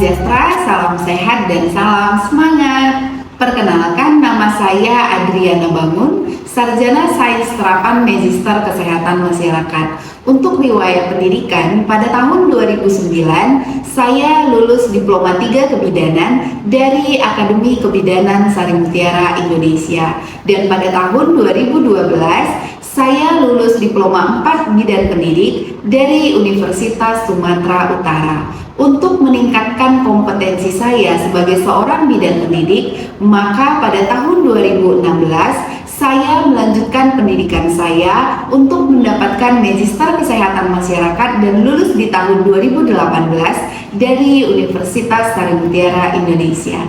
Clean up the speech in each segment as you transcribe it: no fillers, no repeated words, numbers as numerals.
sejahtera, salam sehat, dan salam semangat. Perkenalkan, nama saya Adriana Bangun, Sarjana Sains Terapan Magister Kesehatan Masyarakat. Untuk riwayat pendidikan, pada tahun 2009, saya lulus Diploma 3 Kebidanan dari Akademi Kebidanan Sari Mutiara Indonesia. Dan pada tahun 2012, saya lulus Diploma 4 Bidan Pendidik dari Universitas Sumatera Utara. Untuk meningkatkan kompetensi saya sebagai seorang bidan pendidik, maka pada tahun 2016 saya melanjutkan pendidikan saya untuk mendapatkan Magister Kesehatan Masyarakat dan lulus di tahun 2018 dari Universitas Sari Mutiara Indonesia.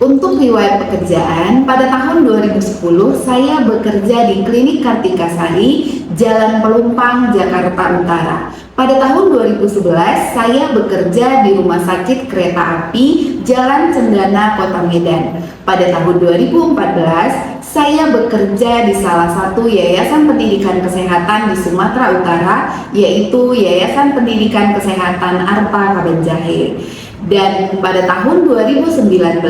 Untuk riwayat pekerjaan, pada tahun 2010 saya bekerja di Klinik Kartika Sari, Jalan Pelumpang, Jakarta Utara. Pada tahun 2011 saya bekerja di Rumah Sakit Kereta Api, Jalan Cendana, Kota Medan. Pada tahun 2014 saya bekerja di salah satu yayasan pendidikan kesehatan di Sumatera Utara, yaitu Yayasan Pendidikan Kesehatan Arta Kabanjahe. Dan pada tahun 2019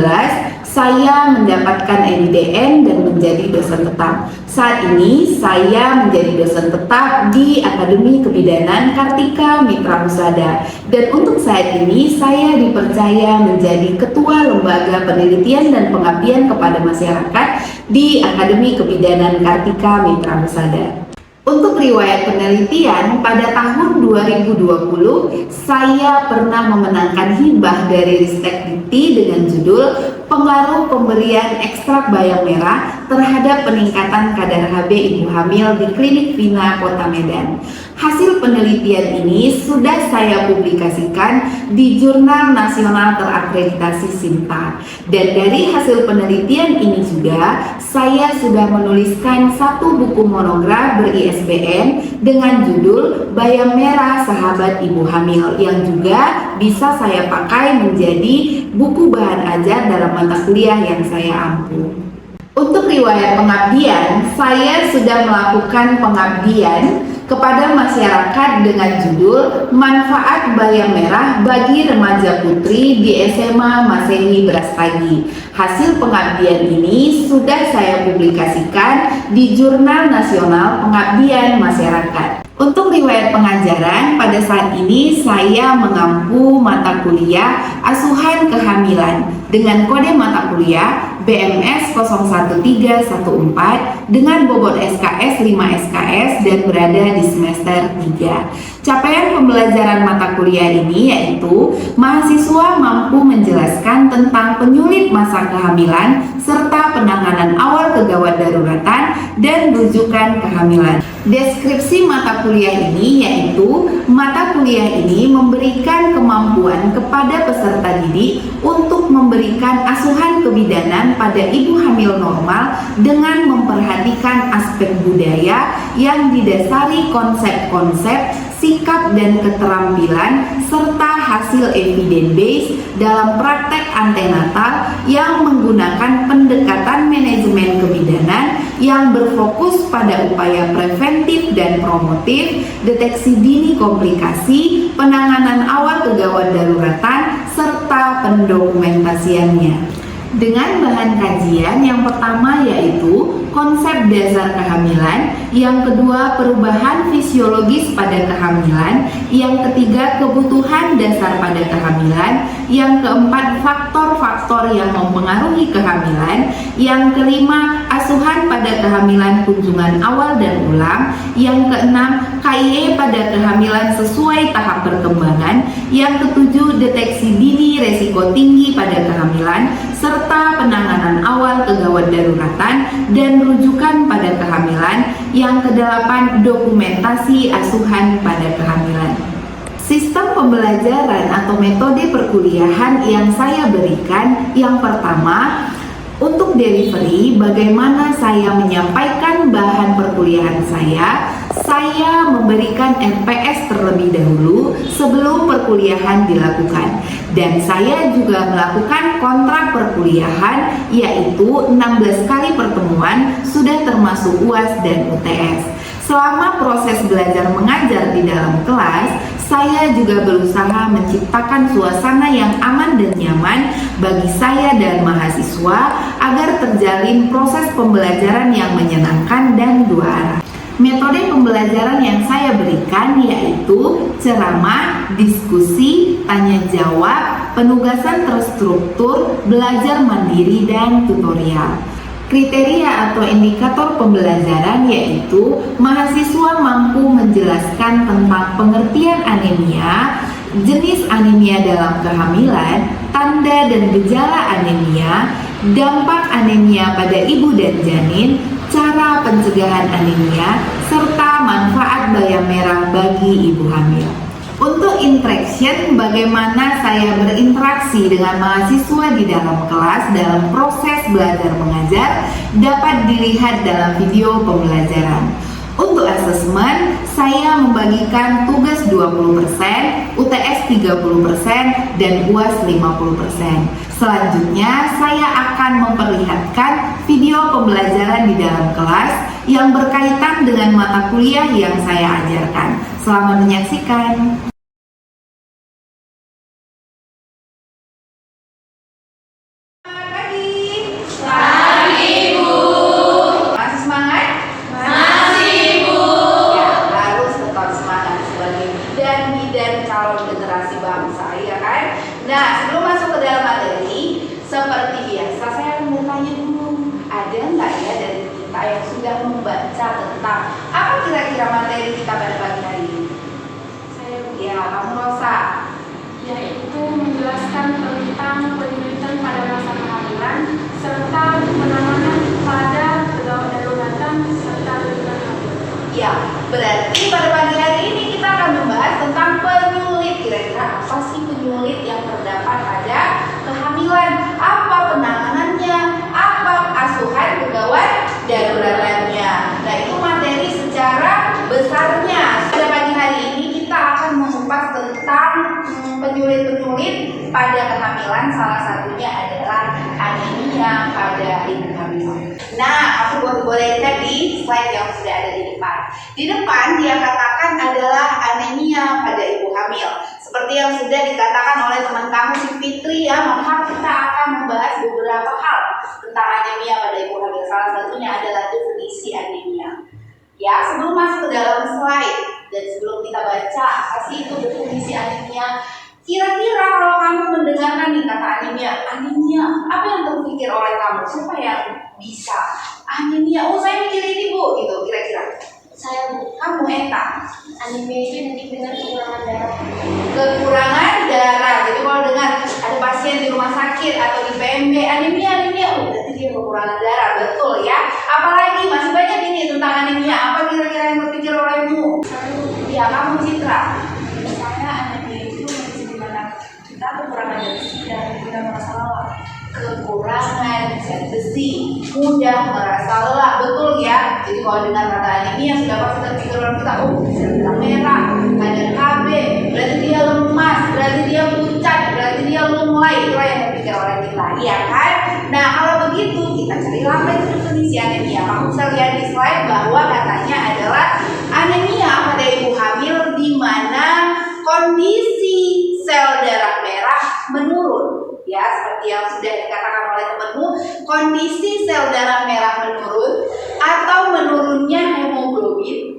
saya mendapatkan NIDN dan menjadi dosen tetap. Saat ini saya menjadi dosen tetap di Akademi Kebidanan Kartika Mitra Husada. Dan untuk saat ini saya dipercaya menjadi Ketua Lembaga Penelitian dan Pengabdian kepada Masyarakat di Akademi Kebidanan Kartika Mitra Husada. Untuk riwayat penelitian, pada tahun 2020 saya pernah memenangkan hibah dari Ristek Dikti dengan judul Pengaruh Pemberian Ekstrak Bayam Merah terhadap Peningkatan Kadar HB Ibu Hamil di Klinik Vina Kota Medan. Hasil penelitian ini sudah saya publikasikan di Jurnal Nasional Terakreditasi SINTA. Dan dari hasil penelitian ini juga saya sudah menuliskan satu buku monograf ber-ISBN dengan judul Bayam Merah Sahabat Ibu Hamil, yang juga bisa saya pakai menjadi buku bahan ajar dalam mata kuliah yang saya ampu. Untuk riwayat pengabdian, saya sudah melakukan pengabdian kepada masyarakat dengan judul Manfaat Bayam Merah bagi Remaja Putri di SMA Masehi Brastagi. Hasil pengabdian ini sudah saya publikasikan di Jurnal Nasional Pengabdian Masyarakat. Untuk riwayat pengajaran, pada saat ini saya mengampu mata kuliah Asuhan Kehamilan dengan kode mata kuliah BMS 01314 dengan bobot SKS 5 SKS dan berada di semester 3. Capaian pembelajaran mata kuliah ini yaitu mahasiswa mampu menjelaskan tentang penyulit masa kehamilan serta penanganan awal kegawat daruratan dan rujukan kehamilan. Deskripsi mata kuliah ini yaitu mata kuliah ini memberikan kemampuan kepada peserta didik untuk memberikan asuhan kebidanan pada ibu hamil normal dengan memperhatikan aspek budaya yang didasari konsep-konsep, sikap dan keterampilan serta hasil evidence base dalam praktek antenatal yang menggunakan pendekatan manajemen kebidanan yang berfokus pada upaya preventif dan promotif, deteksi dini komplikasi, penanganan awal kegawat daruratan serta pendokumentasiannya. Dengan bahan kajian yang pertama yaitu konsep dasar kehamilan, yang kedua perubahan fisiologis pada kehamilan, yang ketiga kebutuhan dasar pada kehamilan, yang keempat faktor-faktor yang mempengaruhi kehamilan, yang kelima asuhan pada kehamilan kunjungan awal dan ulang, yang keenam KIE pada kehamilan sesuai tahap perkembangan, yang ketujuh deteksi dini resiko tinggi pada kehamilan serta penanganan awal kegawat daruratan dan rujukan pada kehamilan, yang kedelapan dokumentasi asuhan pada kehamilan. Sistem pembelajaran atau metode perkuliahan yang saya berikan, yang pertama untuk delivery, bagaimana saya menyampaikan bahan perkuliahan saya memberikan FPS terlebih dahulu sebelum perkuliahan dilakukan. Dan saya juga melakukan kontrak perkuliahan, yaitu 16 kali pertemuan sudah termasuk UAS dan UTS. Selama proses belajar mengajar di dalam kelas, saya juga berusaha menciptakan suasana yang aman dan nyaman bagi saya dan mahasiswa agar terjalin proses pembelajaran yang menyenangkan dan dua arah. Metode pembelajaran yang saya berikan yaitu ceramah, diskusi, tanya jawab, penugasan terstruktur, belajar mandiri, dan tutorial. Kriteria atau indikator pembelajaran yaitu mahasiswa mampu menjelaskan tentang pengertian anemia, jenis anemia dalam kehamilan, tanda dan gejala anemia, dampak anemia pada ibu dan janin, cara pencegahan anemia, serta manfaat bayam merah bagi ibu hamil. Untuk interaction, bagaimana saya berinteraksi dengan mahasiswa di dalam kelas dalam proses belajar mengajar dapat dilihat dalam video pembelajaran. Untuk asesmen, saya membagikan tugas 20%, UTS 30%, dan UAS 50%. Selanjutnya, saya akan memperlihatkan video pembelajaran di dalam kelas yang berkaitan dengan mata kuliah yang saya ajarkan. Selamat menyaksikan. Calon generasi bangsa, ya kan? Nah, sebelum masuk ke dalam materi, seperti biasa saya mau tanya dulu, ada nggak ya dari kita yang sudah membaca tentang apa kira-kira materi kita pada pagi hari ini? Saya Ya, kamu Rosa. yaitu menjelaskan tentang penyulitan pada masa kehamilan serta penanganan pada gawat daruratan serta liburan hamil. Ya, berarti pada pagi hari ini kita akan membahas tentang penyulit. Kira-kira apa sih penyulit yang terdapat pada kehamilan? Apa penanganannya? Apa asuhan kegawat daruratannya? Nah, itu materi secara besarnya. Pada pagi hari ini kita akan mengupas tentang penyulit-penyulit pada kehamilan. Salah satunya adalah anemia pada ibu hamil. Nah, aku boleh lihat di slide yang sudah ada di depan. Di depan dia katakan adalah anemia pada ibu hamil. Seperti yang sudah dikatakan oleh teman kamu si Fitri ya, maka kita akan membahas beberapa hal tentang anemia pada ibu hamil. Salah satunya adalah definisi anemia. Ya, sebelum masuk ke dalam slide dan sebelum kita baca apa sih itu definisi anemia, kira-kira kalau kamu mendengarkan nih kata anemia, apa yang terpikir oleh kamu? Siapa yang bisa anemia? Oh, saya mikir ini Bu, gitu kira-kira. Saya Kamu Eta, anemia itu identik dengan kekurangan darah. kekurangan darah. Jadi kalau dengar ada pasien di rumah sakit atau di PMB anemia, berarti dia kekurangan darah, betul ya. Apalagi masih banyak ini tentang anemia. Apa kira-kira yang terpikir olehmu? Ya, kamu Citra. Saya anemia itu kondisi di mana kita kekurangan besi dan mudah merasa lelah. Kekurangan zat besi, mudah merasa lelah, betul ya. Jadi kalau dengar kata anemia sudah pasti terpikir orang kita, oh sel darah merah, kadar KB, berarti dia lemas, berarti dia pucat, berarti dia lunglai, itulah yang terpikir oleh kita, iya kan? Nah, kalau begitu kita cari apa itu definisi anemia. Kamu bisa lihat di slide bahwa katanya adalah anemia pada ibu hamil di mana kondisi sel darah merah menurun. Ya, seperti yang sudah dikatakan oleh temanmu, kondisi sel darah merah menurun atau menurunnya hemoglobin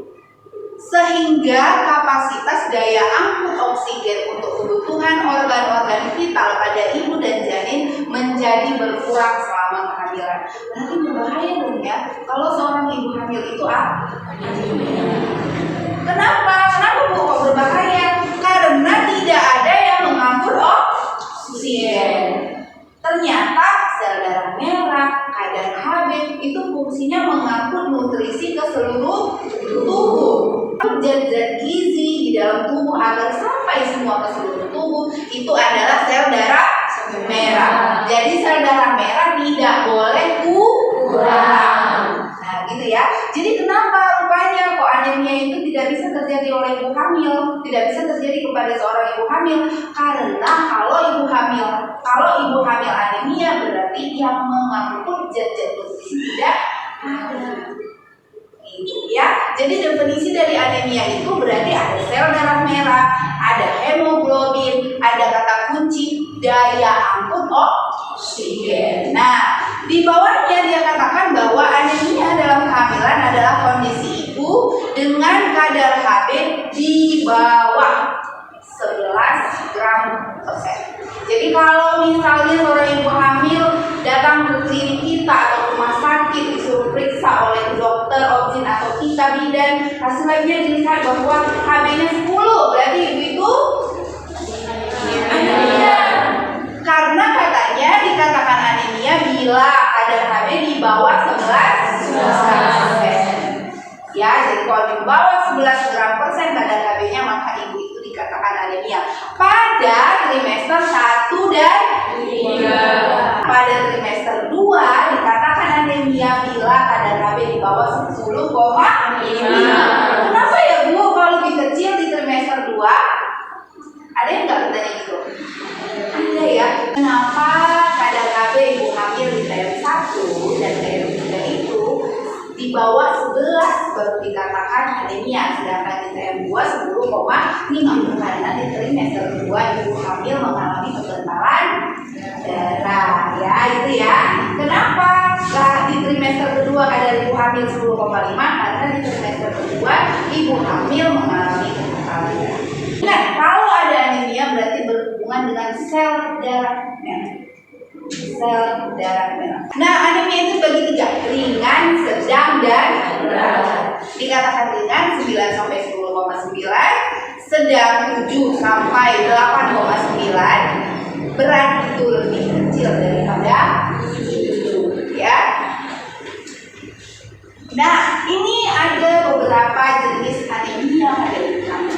sehingga kapasitas daya angkut oksigen untuk kebutuhan organ-organ vital pada ibu dan janin menjadi berkurang selama kehamilan. Berarti berbahaya dong ya kalau seorang ibu hamil itu Kenapa? Kenapa Bu kok berbahaya? Karena tidak ada yang mengangkut oksigen. Ternyata sel darah merah, kadar Hb itu fungsinya mengangkut nutrisi ke seluruh tubuh. Zat-zat gizi di dalam tubuh agar sampai semua ke seluruh tubuh itu adalah sel darah merah. Jadi sel darah merah tidak boleh kurang. Nah, gitu ya. Jadi kenapa rupanya kok anemia itu tidak bisa terjadi oleh ibu hamil, tidak bisa terjadi kepada seorang ibu hamil? Karena kalau ibu hamil anemia berarti yang mengangkut zat-zat nutrisi tidak ada. Gitu ya. Jadi definisi dari anemia itu berarti ada sel darah merah, ada hemoglobin, ada kata kunci daya angkut oksigen. Nah, di bawahnya dia katakan bahwa anemia dalam kehamilan adalah kondisi ibu dengan kadar Hb di bawah 11 gram per set. Jadi kalau misalnya seorang ibu hamil datang ke klinik kita atau rumah sakit disuruh periksa oleh dokter obgyn atau kita bidan, hasil labnya dilihat bahwa Hb-nya 10, berarti ibu itu anemia. Karena katanya dikatakan anemia bila kadar Hb di bawah 11%. Ya, jadi kalau di bawah 11 gram persen kadar Hb-nya maka ibu itu dikatakan anemia pada trimester 1 dan 2. Pada trimester 2 dikatakan anemia bila kadar Hb di bawah 10,5. Kenapa ya Bu kalau lebih kecil di trimester 2? Ada yang nggak bertanya gitu? Ada ya. Kenapa kadar Hb ibu hamil di TM1 dan TM3 itu di bawah 11 baru dikatakan anemia, sedangkan di TM2 10,5 karena di trimester 2 ibu hamil mengalami kekentalan darah ya itu ya. Kenapa? Di trimester kedua kadar ibu hamil 10,5 karena di trimester kedua ibu hamil mengalami kekentalan darah. Nah, kalau ada anemia berarti berhubungan dengan sel darah merah. Sel darah merah. Nah, anemia itu bagi 3, ringan, sedang, dan berat. Dikatakan ringan 9 sampai 10,9, sedang 7 sampai 8,9, berat itu lebih kecil daripada 7 ya. Nah, ini ada beberapa jenis anemia pada ibu hamil.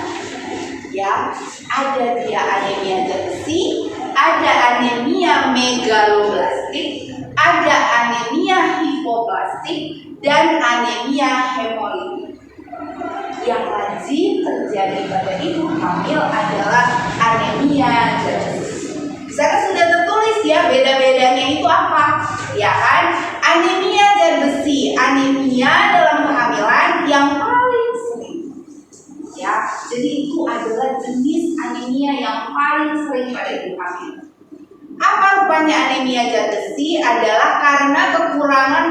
Ya, ada dia anemia zat besi, ada anemia megaloblastik, ada anemia hipoplastik, dan anemia hemolitik. Yang lazim terjadi pada ibu hamil adalah anemia zat besi. Di sana sudah tertulis ya beda-bedanya itu apa? Ya kan? Anemia zat besi, anemia dalam kehamilan yang paling sering. Ya, jadi itu adalah jenis anemia yang paling sering pada ibu hamil. Apa rupanya anemia zat besi? Adalah karena kekurangan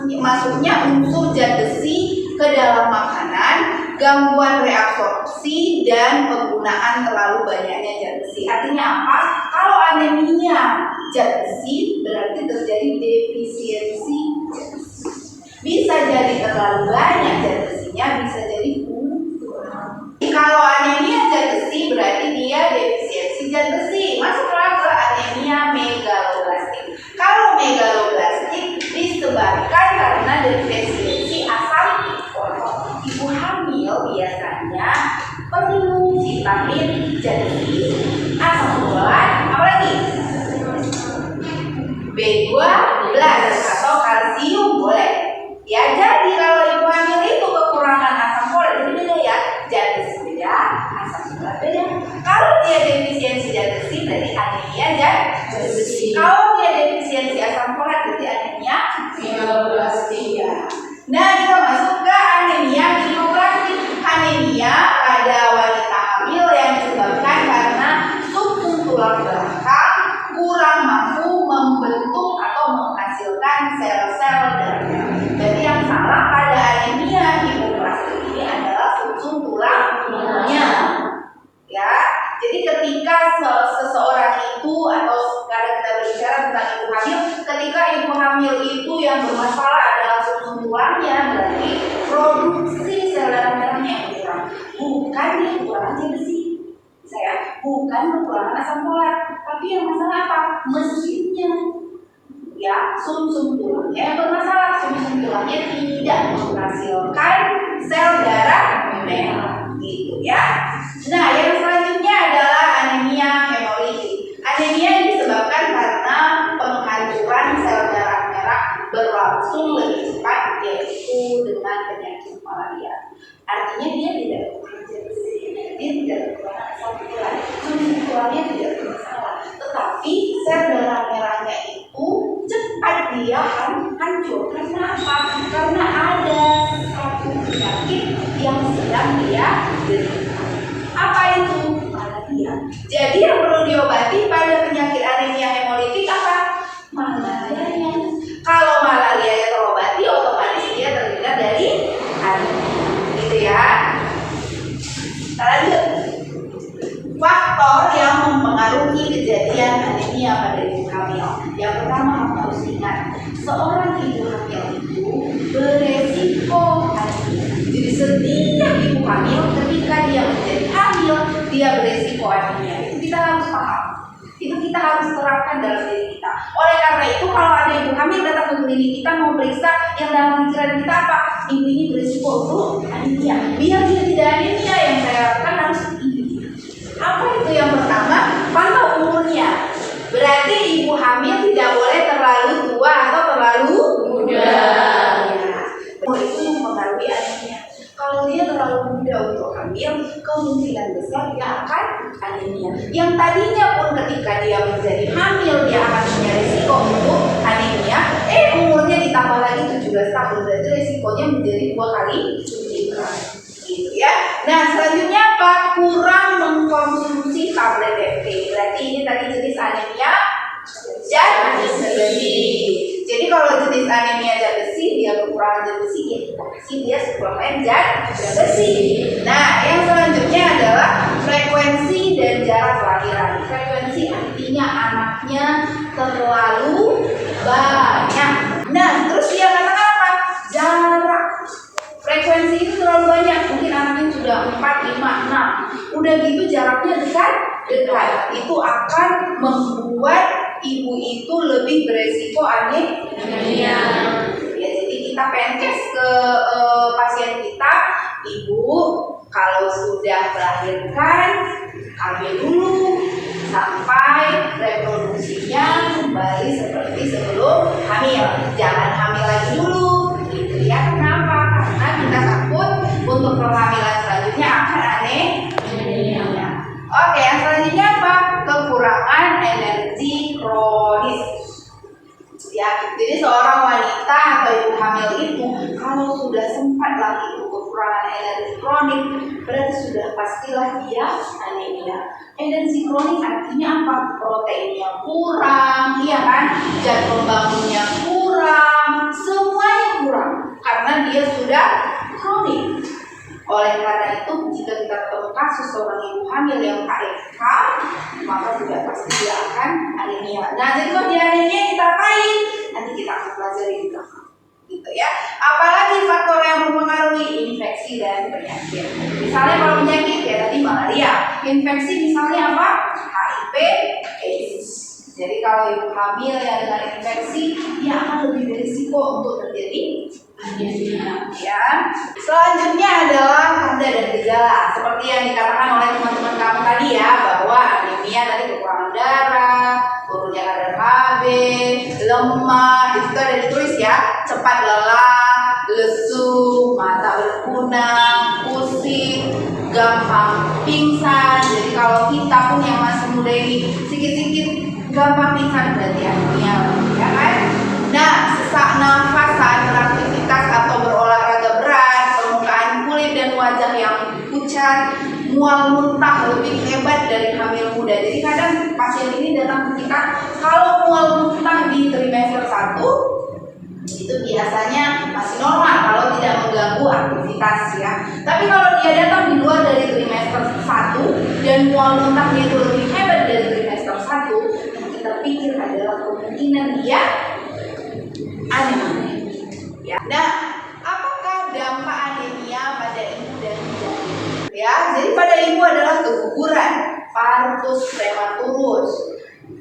masuknya unsur zat besi ke dalam makanan, gangguan reabsorpsi, dan penggunaan terlalu banyaknya zat besi. Artinya apa? Kalau anemia zat besi berarti terjadi defisiensi zat besi. Bisa jadi terlalu banyak zat besinya, bisa jadi kalau anemia zat besi berarti dia defisiensi zat besi. Masuklah ke anemia megaloblastik. Kalau megaloblastik disebabkan karena defisiensi asam folat. Ibu hamil biasanya perlu vitamin zat besi, asam folat, apalagi B12 atau kalsium boleh. Ya, jadi kalau ibu hamil itu kekurangan asam folat, jadi beda ya. Zat besi beda, asam folat beda. Kalau dia defisiensi zat besi berarti anemia zat besi. Kalau dia defisiensi asam folat berarti anemia megaloblastik. Nah, kita masuk ke anemia hipoplastik. Anemia pada wanita hamil yang disebabkan karena sumsum tulang belakang kurang mampu membentuk atau menghasilkan sel-sel darah. Jadi yang salah pada anemia hipoplastik ini adalah sumsum tulangnya. Ya, jadi ketika seseorang itu atau sekarang kita berbicara tentang ibu hamil, ketika ibu hamil itu yang bermasalah adalah sumsum tulangnya, berarti produksi sel darah merahnya yang kurang. Bukan dia kekurangan zat besi. Bukan kekurangan asam folat, tapi yang masalah apa? Mesinnya. Ya, sumsum tulangnya yang bermasalah. Sumsum tulangnya tidak menghasilkan sel darah merah, gitu ya. Nah, yang selanjutnya adalah anemia hemolitik. Anemia disebabkan karena penghancuran sel darah merah berlangsung lebih cepat, yaitu dengan penyakit malaria. Artinya dia tidak kekurangan zat besi, dia tidak kekurangan asam folat, sumsum tulangnya tidak bermasalah, tetapi sel darah merahnya itu cepat dia hancur. Karena apa? Karena ada satu penyakit penyakit yang sedang dia derita. Apa itu? Malaria. Jadi yang perlu diobati pada penyakit anemia hemolitik apa? Malaria. Kalau malaria terobati, otomatis dia terhindar dari anemia. Gitu ya. Kita lanjut. Faktor yang mempengaruhi kejadian anemia pada ibu hamil. Yang pertama harus ingat, seorang ibu hamil itu beresiko anemia. Jadi setiap ibu hamil ketika dia menjadi hamil, dia beresiko anemia. Itu kita harus paham. Itu kita harus terapkan dalam diri kita. Oleh karena itu, kalau ada ibu hamil datang ke klinik kita mau periksa, yang dalam pikiran kita apa? Ibu ini beresiko untuk anemia. Biar dia tidak anemia, yang saya lakukan harus ini. Apa itu yang pertama? Pantau umurnya. Berarti ibu hamil tidak boleh terlalu tua atau terlalu muda. Itu mempengaruhi anemia. Kalau dia terlalu muda untuk hamil, kemungkinan besar dia akan anemia. Yang tadinya pun ketika dia menjadi hamil dia akan punya risiko untuk anemia. Umurnya ditambah lagi 17 tahun, berarti risikonya menjadi 2 kali lipat. Gitu ya. Nah, selanjutnya apa? Kurang mengkonsumsi tablet DP. Berarti ini tadi jenis anemia zat besi. Jadi kalau jenis anemia zat besi, dia kekurangan zat besi, ya kita kasih dia suplemen zat besi. Nah, yang selanjutnya adalah frekuensi dan jarak kelahiran. Frekuensi artinya anaknya terlalu banyak. Nah, terus dia katakan apa? Jarak. Frekuensi itu terlalu banyak. Mungkin anaknya sudah 4, 5, 6. Udah gitu jaraknya dekat. Itu akan membuat ibu itu lebih beresiko anemia. Ya, jadi kita penkes ke pasien kita, ibu kalau sudah melahirkan KB dulu sampai reproduksinya kembali seperti sebelum hamil. Jangan hamil lagi dulu. Gitu ya. Kenapa? Karena kita takut untuk kehamilan selanjutnya akan anemia. Oke, yang selanjutnya apa? Kekurangan energi kronis. Ya, jadi seorang wanita atau ibu hamil itu kalau sudah sempat lagi kekurangan energi kronik, berarti sudah pastilah dia anemia. Energi kronik artinya apa? Proteinnya kurang, iya kan? Zat pembangunnya kurang, semuanya kurang karena dia sudah kronik. Oleh karena itu, jika kita ketemu kasus seorang ibu hamil yang KFK, maka sudah pasti dia akan anemia. Nah, jadi kalau dia anemia kita apain? Nanti kita akan pelajari di belakang. Gitu ya. Apalagi faktor yang mempengaruhi infeksi dan penyakit. Misalnya kalau penyakit ya tadi malaria. Infeksi misalnya apa? HIV/AIDS. Jadi kalau ibu hamil yang dengan infeksi, dia akan lebih berisiko untuk terjadi anemia. Ya. Selanjutnya adalah tanda dan gejala. Seperti yang dikatakan oleh teman-teman kamu tadi ya, bahwa anemia tadi kekurangan darah, turunnya kadar Hb, lemah, itu ada ditulis ya, cepat lelah, lesu, mata berkunang, pusing, gampang pingsan. Jadi kalau kita pun yang masih muda ini sedikit-sedikit gampang pingsan berarti anemia, ya kan? Nah, sesak nafas saat beraktivitas atau berolahraga berat, permukaan kulit dan wajah yang pucat, mual muntah lebih hebat dari hamil muda. Jadi kadang pasien ini datang ke kita kalau mual muntah di trimester 1 itu biasanya masih normal kalau tidak mengganggu aktivitas ya. Tapi kalau dia datang di luar dari trimester 1 dan mual muntahnya itu lebih hebat dari trimester 1, yang kita pikir adalah kemungkinan dia anemia. Ya. Nah, apakah dampak anemia pada ibu dan janin? Ya, jadi pada ibu adalah keguguran, partus prematurus,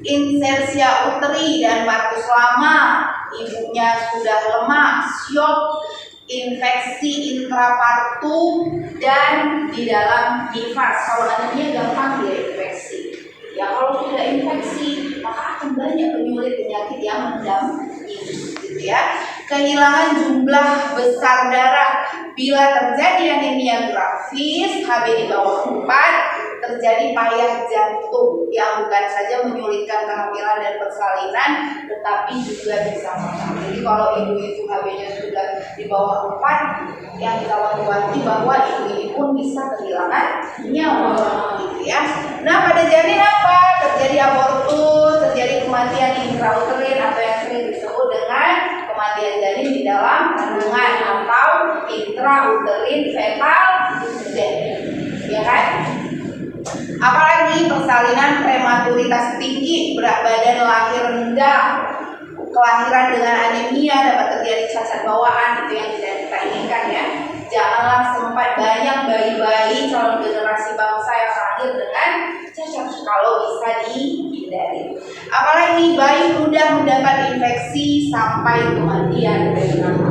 insersia uteri dan partus lama, ibunya sudah lemah, syok, infeksi intrapartum dan di dalam nifas. Kalau anemia gampang dia infeksi. Ya, kalau tidak infeksi maka akan banyak penyulit penyakit yang mendampingi, gitu ya. kehilangan jumlah besar darah. Bila terjadi anemia grafis, HB di bawah 4, terjadi payah jantung yang bukan saja menyulitkan kehamilan dan persalinan, tetapi juga bisa mati. Jadi kalau ibu itu HB-nya sudah di bawah 4, yang kita wanti bahwa ibu ini pun bisa kehilangan nyawa, gitu ya. Nah, pada janin apa? Terjadi abortus, terjadi kematian intrauterin atau yang sering disebut dengan kematian janin di dalam kandungan atau intrauterin fetal death, ya kan? Apalagi persalinan prematuritas tinggi, berat badan lahir rendah, kelahiran dengan anemia, dapat terjadi cacat bawaan, itu yang tidak kita inginkan ya. Janganlah sempat banyak bayi-bayi calon generasi bangsa yang lahir dengan cacat, kalau bisa dihindari. Apalagi bayi mudah mendapat infeksi sampai kematian berencana.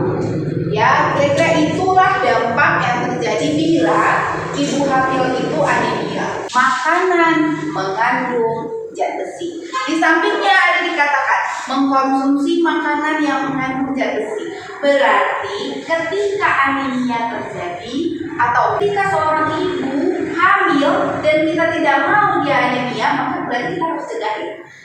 Ya, kira-kira itulah dampak yang terjadi bila ibu hamil itu anemia. Makanan mengandung zat besi. Di sampingnya ada dikatakan mengkonsumsi makanan yang mengandung zat besi. Berarti ketika anemia terjadi atau ketika seorang ibu hamil dan kita tidak mau dia anemia, maka berarti kita harus cegah.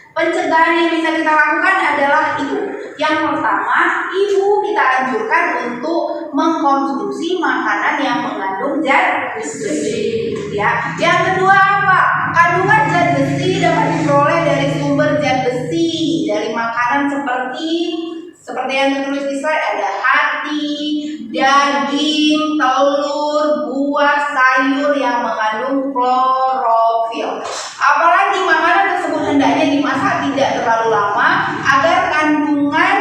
Pencegahan yang bisa kita lakukan adalah itu. Yang pertama, ibu kita anjurkan untuk mengkonsumsi makanan yang mengandung zat besi. Ya. Yang kedua apa? Kandungan zat besi dapat diperoleh dari sumber zat besi dari makanan seperti yang ditulis di slide, ada hati, daging, telur, buah, sayur yang mengandung klorofil. Apalagi makanan tersebut hendaknya dimasak tidak terlalu lama agar kandungan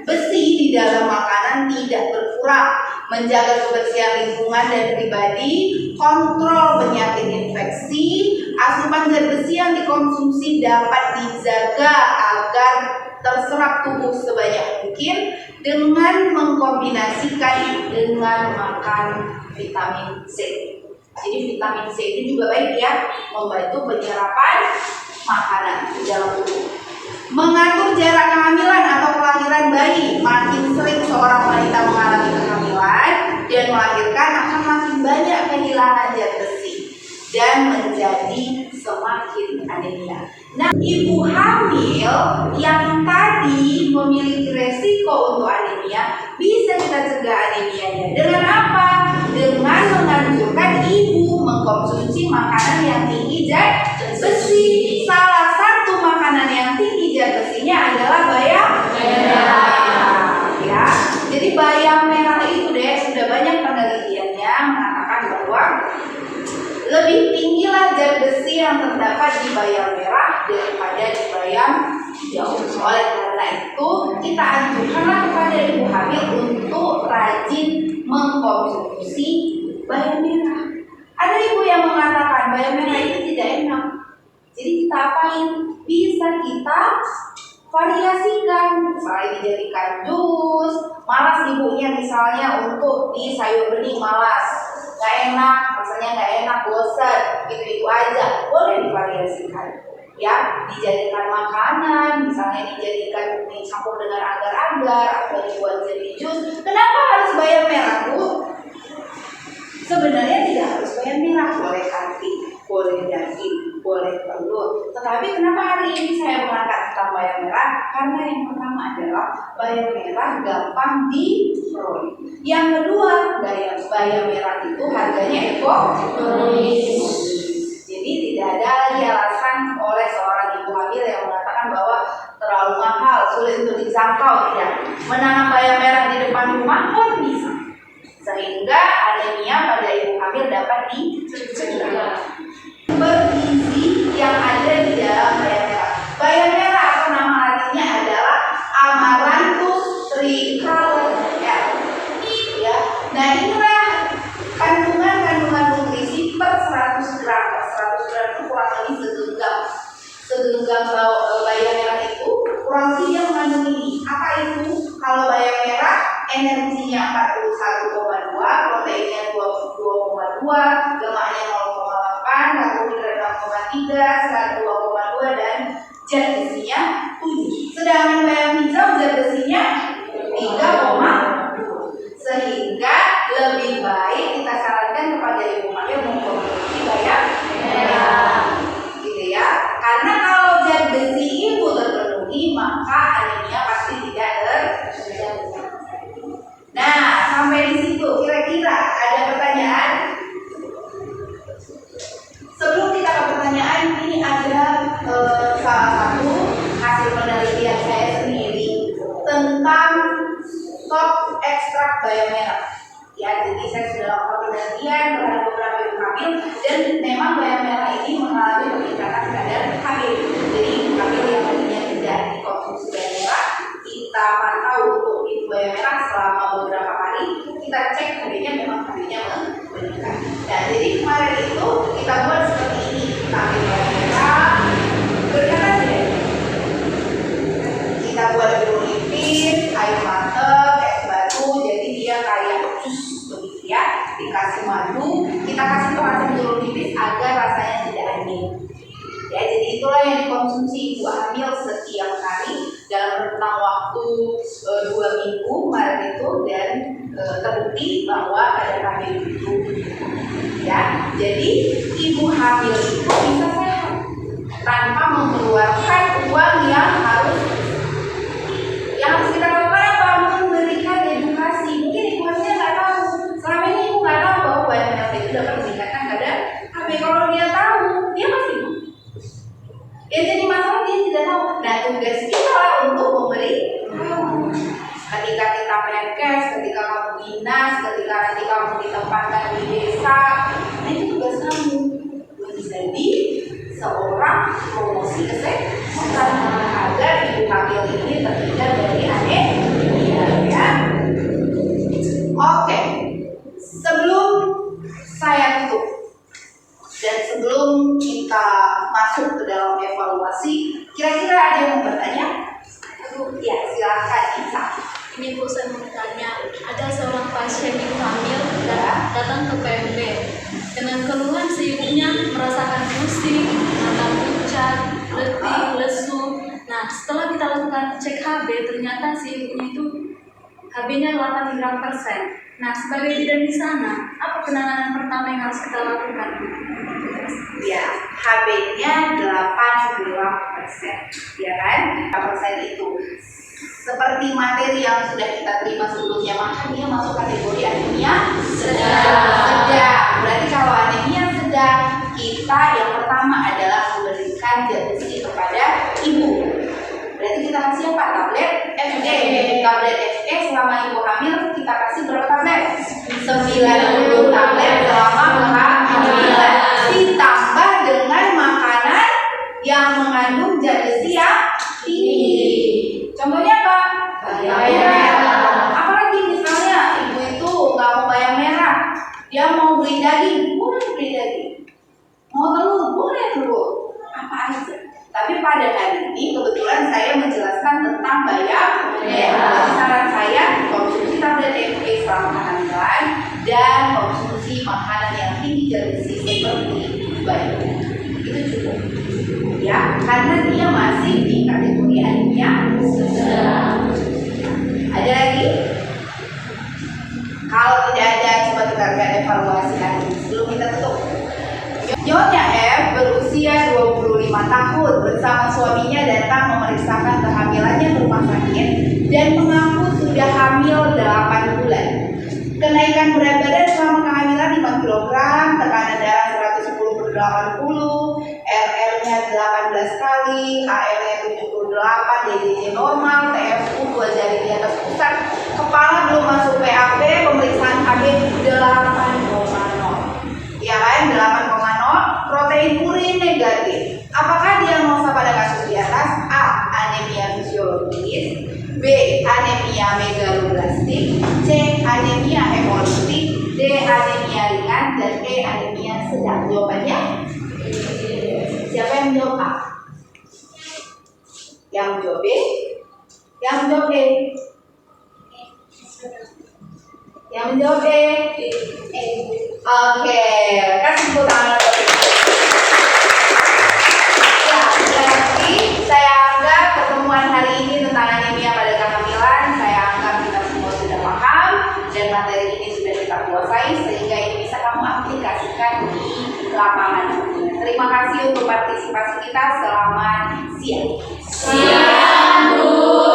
besi di dalam makanan tidak berkurang, menjaga kebersihan lingkungan dan pribadi, kontrol penyakit infeksi. Asupan zat besi yang dikonsumsi dapat dijaga agar terserap tubuh sebanyak mungkin dengan mengkombinasikan dengan makan vitamin C. Jadi vitamin C itu juga baik ya, membantu penyerapan makanan di dalam tubuh. Mengatur jarak kehamilan atau kelahiran bayi. Makin sering seorang wanita mengalami kehamilan dan melahirkan, akan makin banyak kehilangan zat besi dan menjadi semakin anemia. Nah, ibu hamil yang tadi memiliki resiko untuk anemia, bisa kita cegah anemianya. Dengan apa? Dengan menganjurkan ibu mengkonsumsi makanan yang tinggi zat besi. Salah satu makanan yang tinggi zat besinya adalah bayam merah. Ya, jadi bayam merah itu sudah banyak penelitiannya mengatakan bahwa lebih tinggilah zat besi yang terdapat di bayam merah daripada di bayam hijau. Oleh karena itu, kita anjurkanlah kepada ibu hamil untuk rajin mengkonsumsi bayam merah. Ada ibu yang mengatakan bayam merah itu tidak enak. Jadi kita apain? Bisa kita variasikan, misalnya dijadikan jus. Malas ibunya misalnya untuk di sayur bening, malas, nggak enak, rasanya nggak enak, bosan, gitu-gitu aja, boleh divariasikan. Ya, dijadikan makanan, misalnya dijadikan dicampur dengan agar-agar atau dibuat jadi jus. Kenapa harus bayam merah, Bu? Sebenarnya tidak harus bayam merah, boleh hati, boleh daging, boleh telur. Tetapi kenapa hari ini saya mengangkat tentang bayam merah? Karena yang pertama adalah bayam merah gampang diperoleh. Yang kedua, bayam merah itu harganya ekonomis. Jadi tidak ada lagi alasan oleh seorang ibu hamil yang mengatakan bahwa terlalu mahal, sulit untuk dijangkau. Tidak. Menanam bayam merah di depan rumah pun bisa, sehingga anemia pada ibu hamil dapat dicegah. Bergizi yang ada di dalam bayam merah. Bayam merah atau nama artinya adalah Amaranthus tricolor. Ya. Nah, inilah kandungan nutrisi per 100 gram. 100 gram itu kurang lebih segenggam bayam merah itu kurang lebih dia mengandung ini. Apa itu? Kalau bayam merah energinya 41,2, proteinnya 22,2, lemaknya 0,8, karbohidrat 6,3, serat 2,2 dan zat besinya 7. Sedangkan bayam hijau zat besinya 3,3. ada salah satu hasil penelitian saya sendiri tentang stop ekstrak bayam merah. Ya, jadi saya sudah lakukan penelitian terhadap beberapa ibu hamil dan memang bayam merah ini mengalami peningkatan kadar HB. Jadi hamil yang tadinya tidak dikonsumsi bayam merah, kita pantau untuk ibu bayam merah selama beberapa hari, kita cek HB-nya memang HB-nya meningkat. Nah, jadi kemarin itu kita buat seperti ini, kita ambil bayam merah, berkata deh, kita buat dulu lipis, air mateng, es batu, jadi dia kayak jus begitu ya. Dikasih madu, kita kasih pemasan jeruk nipis agar rasanya tidak asin. Ya, jadi itulah yang dikonsumsi ibu hamil setiap hari dalam rentang waktu 2 minggu kemarin itu, dan terbukti bahwa ada hamil itu. Ya, jadi ibu hamil itu bisa sehat tanpa mengeluarkan uang yang harus kita lakukan apa? Memberikan edukasi. Mungkin ibu hamil nggak tahu. Selama ini ibu nggak tahu bahwa bayam merah itu dapat meningkatkan kadar HB. Kalau dia tahu, dia pasti mau. Ya, jadi masalah dia tidak tahu. Nah, tugas kita lah untuk memberi tahu. Ketika kita menkes, ketika kamu dinas, ketika nanti kamu ditempatkan di desa, nah itu tugas kamu menjadi seorang promosi kesehatan agar ibu hamil ini terhindar dari anemia, ya. Oke, sebelum saya tutup dan sebelum kita masuk ke dalam evaluasi, kira-kira ada yang mau bertanya? Ya, silakan Isa. Ini Bu, saya mau bertanya, ada seorang pasien ibu hamil datang ke PMB dengan keluhan si ibunya merasakan pusing, mata pucat, letih, lesu. Nah, setelah kita lakukan cek HB, ternyata si ibunya itu HB-nya 8 gram %. Nah, sebagai bidan di sana, apa penanganan pertama yang harus kita lakukan? Ya, HB-nya 8,8%, ya kan? 8% itu seperti materi yang sudah kita terima sebelumnya, maka dia masuk kategori anemia sedang. Berarti kalau anemia sedang, kita yang pertama adalah memberikan zat besi kepada ibu. Berarti kita kasih apa? Tablet Fe. Tablet Fe selama ibu hamil kita kasih berapa tablet? 90 tablet selama kehamilan. Ditambah dengan makanan yang mengandung zat besi yang tinggi. Contohnya apa? Bayam merah. Apalagi misalnya ibu itu nggak mau bayam merah, dia mau beli daging, boleh beli daging. Mau telur, boleh telur. Apa aja. Tapi pada hari ini kebetulan saya menjelaskan tentang bayam merah. Saran saya konsumsi tablet Fe selama kehamilan dan konsumsi makanan yang tinggi zat besi seperti bayam. Itu cukup. Ya, karena dia masih di kategori anemia sedang. Ada lagi? Kalau tidak ada, coba kita lihat evaluasi hari ini sebelum kita tutup. Nyonya F berusia 25 tahun bersama suaminya datang memeriksakan kehamilannya ke rumah sakit dan mengaku sudah hamil 8 bulan. Kenaikan berat badan selama kehamilan 5 kg, tekanan darah 110/80, RR-nya 18 kali, HR-nya 78, DDJ normal, TFU 2 jari di atas pusat, kepala belum masuk PAP, pemeriksaan HB 8,0. Ya kan, 8,0, protein urin negatif. Apakah diagnosa pada kasus di atas? A. Anemia fisiologis, B. Anemia megaloblastik, C. Anemia hemolitik, D. Anemia ringan, dan E. Anemia sedang. Jawabannya? Siapa yang menjawab A? Yang menjawab B? Yang menjawab D? Yang menjawab D? Oke, kasih tepuk tangan. Ya, berarti saya anggap pertemuan hari ini tentang anemia pada kehamilan, saya anggap kita semua sudah paham dan materi ini sudah kita kuasai sehingga ini bisa kamu aplikasikan di lapangan. Terima kasih untuk partisipasi kita. Selamat siang. Siang, Bu.